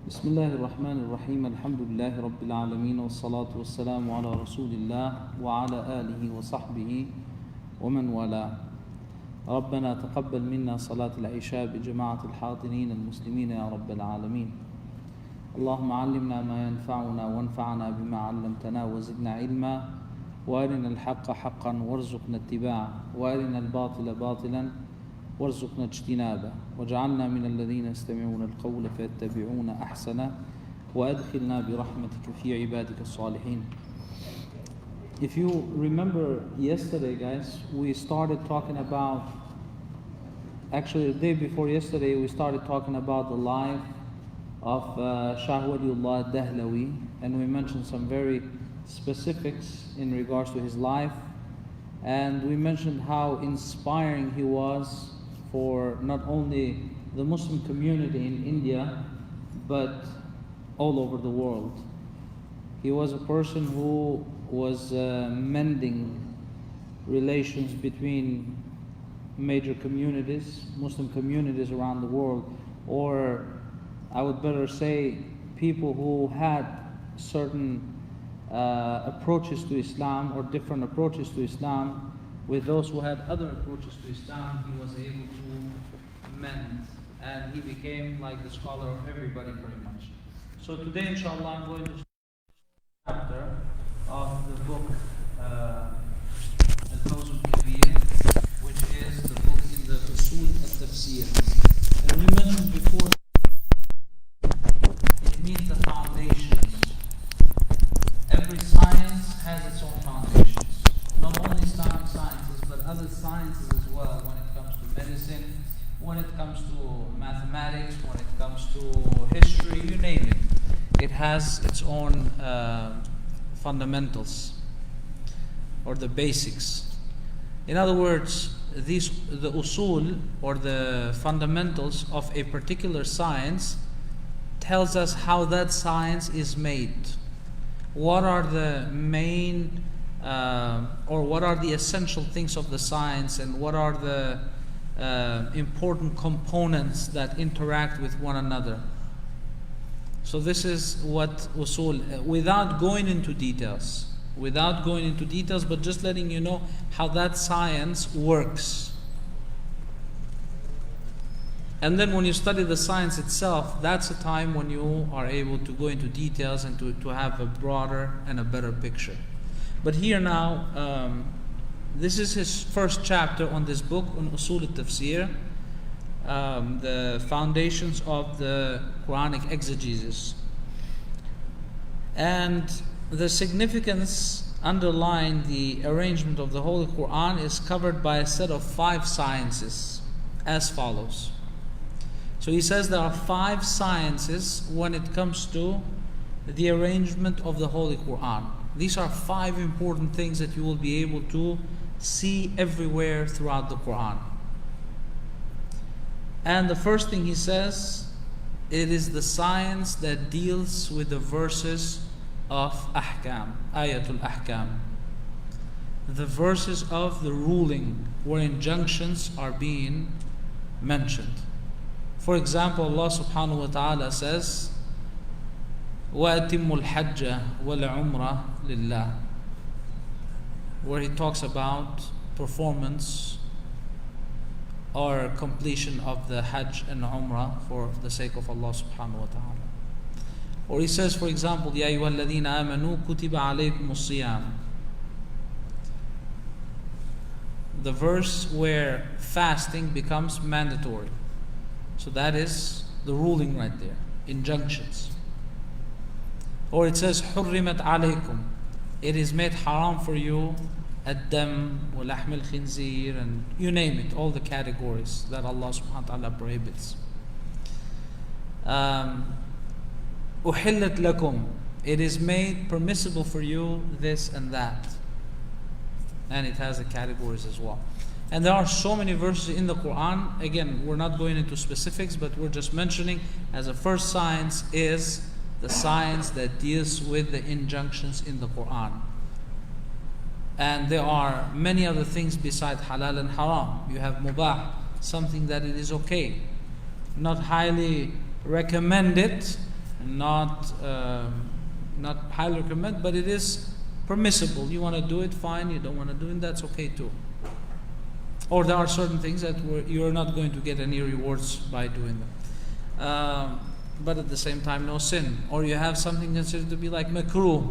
بسم الله الرحمن الرحيم الحمد لله رب العالمين والصلاة والسلام على رسول الله وعلى آله وصحبه ومن والاه. ربنا تقبل منا صلاة العشاء بجماعة الحاضرين المسلمين يا رب العالمين. اللهم علمنا ما ينفعنا وانفعنا بما علمتنا وزدنا علما، وارنا الحق حقا وارزقنا اتباعه، وارنا الباطل باطلا وارزقنا اجتنابه، واجعلنا من الذين يستمعون القول فيتبعون احسنه، وادخلنا برحمتك في عبادك الصالحين. If you remember yesterday, guys, we started talking about, actually the day before yesterday, we started talking about the life of Shah Waliullah Dahlawi, and we mentioned some very specifics in regards to his life, and we mentioned how inspiring he was for not only the Muslim community in India, but all over the world. He was a person who was mending relations between major communities, Muslim communities around the world, or I would better say people who had certain approaches to Islam or different approaches to Islam with those who had other approaches to Islam. He was able to mend, and he became like the scholar of everybody pretty much. So today, inshallah, I'm going to start a chapter of the book al-Tafsīr, which is the book in the Usūl al-Tafsīr. And we mentioned before, it means the foundations. Every science has its own foundations. Not only Islamic sciences, but other sciences as well, when it comes to medicine, when it comes to mathematics, when it comes to history, you name it. It has its own fundamentals, or the basics. In other words, the usul, or the fundamentals of a particular science, tells us how that science is made. What are the main or what are the essential things of the science, and what are the important components that interact with one another. So this is what usul, without going into details, but just letting you know how that science works. And then when you study the science itself, that's a time when you are able to go into details and to have a broader and a better picture. But here now, this is his first chapter on this book, on Usūl al-Tafsīr, the foundations of the Quranic exegesis. And the significance underlying the arrangement of the Holy Quran is covered by a set of 5 sciences as follows. So he says there are 5 sciences when it comes to the arrangement of the Holy Quran. These are 5 important things that you will be able to see everywhere throughout the Quran. And the first thing he says, it is the science that deals with the verses of ahkam, ayatul ahkam. The verses of the ruling, where injunctions are being mentioned. For example, Allah subhanahu wa ta'ala says, وَأَتِمُّ الْحَجَّ وَالْعُمْرَةَ لِلَّهِ, where he talks about performance or completion of the Hajj and Umrah for the sake of Allah subhanahu wa ta'ala. Or he says, for example, يَا أَيُّهَا الَّذِينَ آمَنُوا كُتِبَ عَلَيْكُمُ الصِّيَامُ, the verse where fasting becomes mandatory. So that is the ruling right there, injunctions. Or it says حُرِّمَتْ عَلَيْكُمْ, it is made haram for you, ad-dam wa lahm al-khinzir, and you name it, all the categories that Allah subhanahu wa ta'ala prohibits. أُحِلَّتْ لَكُمْ, it is made permissible for you this and that, and it has the categories as well. And there are so many verses in the Quran. Again, we're not going into specifics, but we're just mentioning as a first science is the science that deals with the injunctions in the Quran. And there are many other things besides halal and haram. You have mubah, something that it is okay, not highly recommended, not highly recommend, but it is permissible. You want to do it, fine. You don't want to do it, that's okay too. Or there are certain things that you're not going to get any rewards by doing them. But at the same time, no sin. Or you have something considered to be like makruh.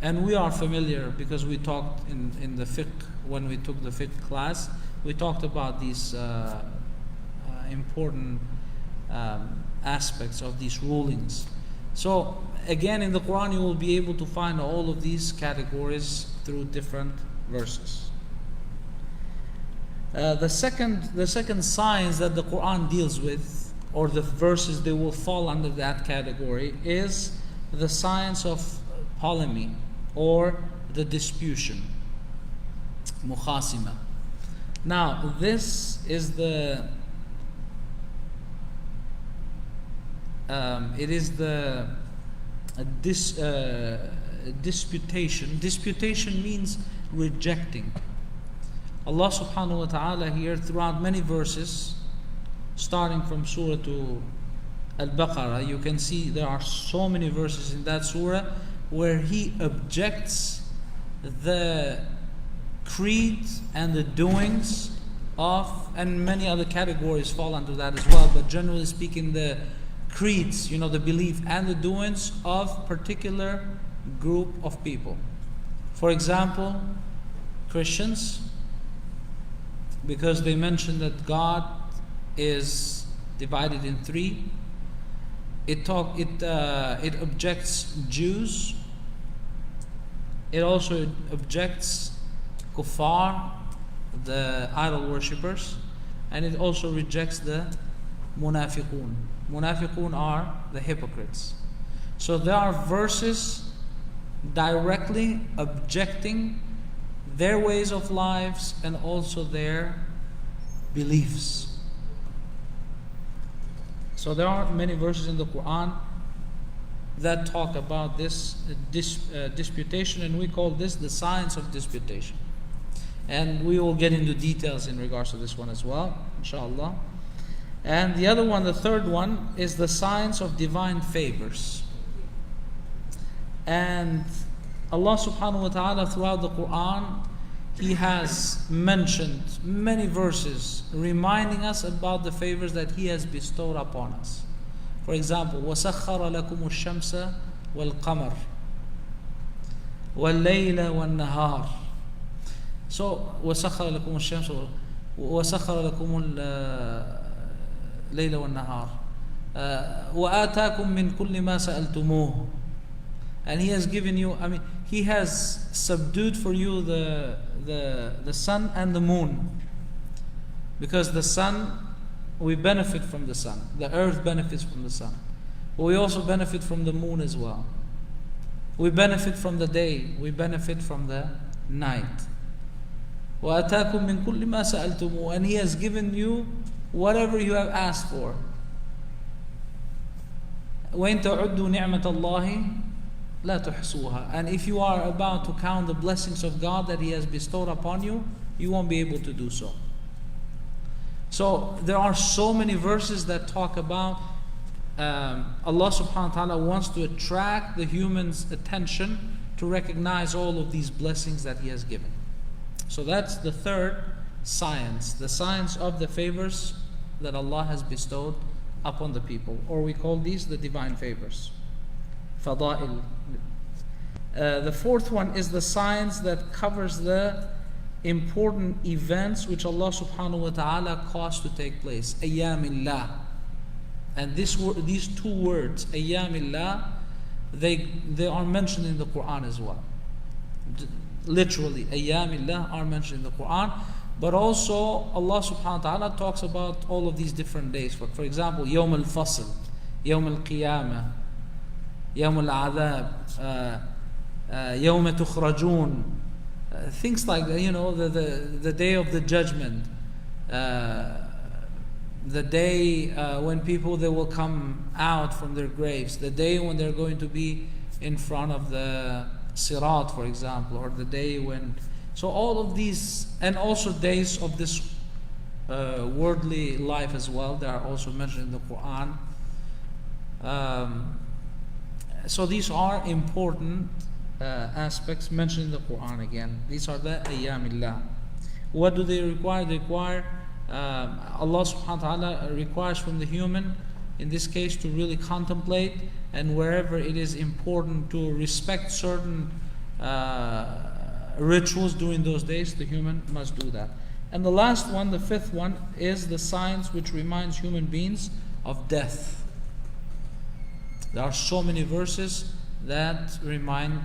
And we are familiar because we talked in the fiqh, when we took the fiqh class, we talked about these important aspects of these rulings. So again, in the Quran you will be able to find all of these categories through different verses. The second science that the Quran deals with, or the verses they will fall under that category, is the science of polemy or the disputation, mukhasima. Now this is disputation. Disputation means rejecting. Allah subhanahu wa ta'ala here throughout many verses, starting from Surah Al-Baqarah, you can see there are so many verses in that surah where He objects the creed and the doings of, and many other categories fall under that as well, but generally speaking, the creeds, the belief and the doings of particular group of people. For example, Christians, because they mention that God is divided in three. It objects Jews. It also objects kuffar, the idol worshippers, and it also rejects the munafiqun. Munafiqun are the hypocrites. So there are verses directly objecting their ways of lives and also their beliefs. So there are many verses in the Quran that talk about this disputation, and we call this the science of disputation. And we will get into details in regards to this one as well, inshallah. And the other one, the third one, is the science of divine favors. And Allah subhanahu wa ta'ala throughout the Quran, He has mentioned many verses reminding us about the favors that He has bestowed upon us. For example, وَسَخَّرَ لَكُمُ الشَّمْسَ وَالْقَمَرَ وَاللَّيْلَ وَالنَّهَارَ. So وَسَخَّرَ لَكُمُ الشَّمْسَ وَسَخَّرَ لَكُمُ اللَّيْلَ وَالنَّهَارَ وَآتَاكُم مِّن كُلِّ مَا سَأَلْتُمُوهُ. And He has given you, He has subdued for you the sun and the moon. Because the sun, we benefit from the sun. The earth benefits from the sun. But we also benefit from the moon as well. We benefit from the day. We benefit from the night. وَآتَاكُم مِّن كُلِّ مَا سَأَلْتُمُوهُ. And He has given you whatever you have asked for. وَإِن تَعُدُّوا نِعْمَةَ اللَّهِ لَا تُحْصُوهَا. And if you are about to count the blessings of God that He has bestowed upon you, you won't be able to do so. So there are so many verses that talk about Allah subhanahu wa ta'ala wants to attract the human's attention to recognize all of these blessings that He has given. So that's the third science, the science of the favors that Allah has bestowed upon the people, or we call these the divine favors. Fada'il. The fourth one is the science that covers the important events which Allah subhanahu wa ta'ala caused to take place. Ayyamillah. And these two words, Ayyamillah, they are mentioned in the Quran as well. Literally, Ayyamillah are mentioned in the Quran. But also Allah subhanahu wa ta'ala talks about all of these different days. For example, Yawm al-Fasl, Yawm al-Qiyamah, Yawm al-Adhab, Yawm tukhrajun, things like that, the day of the judgment, the day when people they will come out from their graves, the day when they're going to be in front of the Sirat, for example, or the day when. So all of these, and also days of this worldly life as well, they are also mentioned in the Quran. So these are important aspects mentioned in the Quran again. These are the ayyamillah. What do they require? They require, Allah subhanahu wa ta'ala requires from the human, in this case, to really contemplate, and wherever it is important to respect certain rituals during those days, the human must do that. And the last one, the fifth one, is the signs which reminds human beings of death. There are so many verses that remind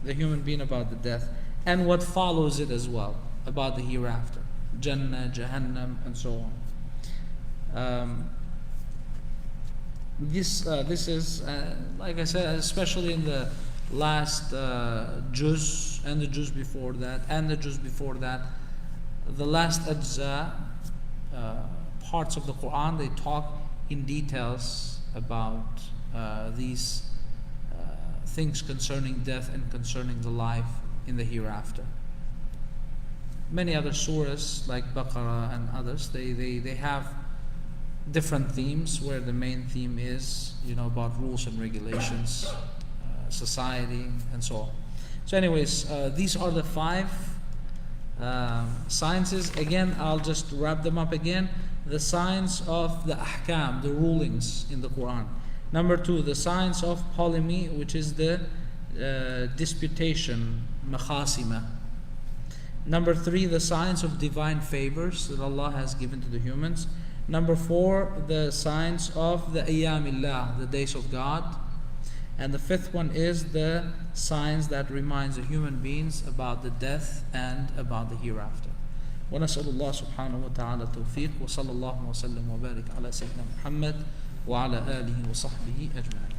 the human being about the death and what follows it as well, about the hereafter, Jannah, Jahannam, and so on. This is, like I said, especially in the last juz and the juz before that and the juz before that, the last ajza, parts of the Quran, they talk in details about these things concerning death and concerning the life in the hereafter. Many other surahs like Baqarah and others, they have different themes, where the main theme is, about rules and regulations, society, and so on. So anyways, these are the 5 sciences. Again, I'll just wrap them up again. The science of the ahkam, the rulings in the Quran. Number 2, the science of polemy, which is the disputation, makhasima. Number 3, the science of divine favors that Allah has given to the humans. Number 4, the science of the ayyamillah, the days of God. And the 5th one is the science that reminds the human beings about the death and about the hereafter. ونسأل الله سبحانه وتعالى التوفيق وصلى الله وسلم وبارك على سيدنا محمد وعلى آله وصحبه أجمعين.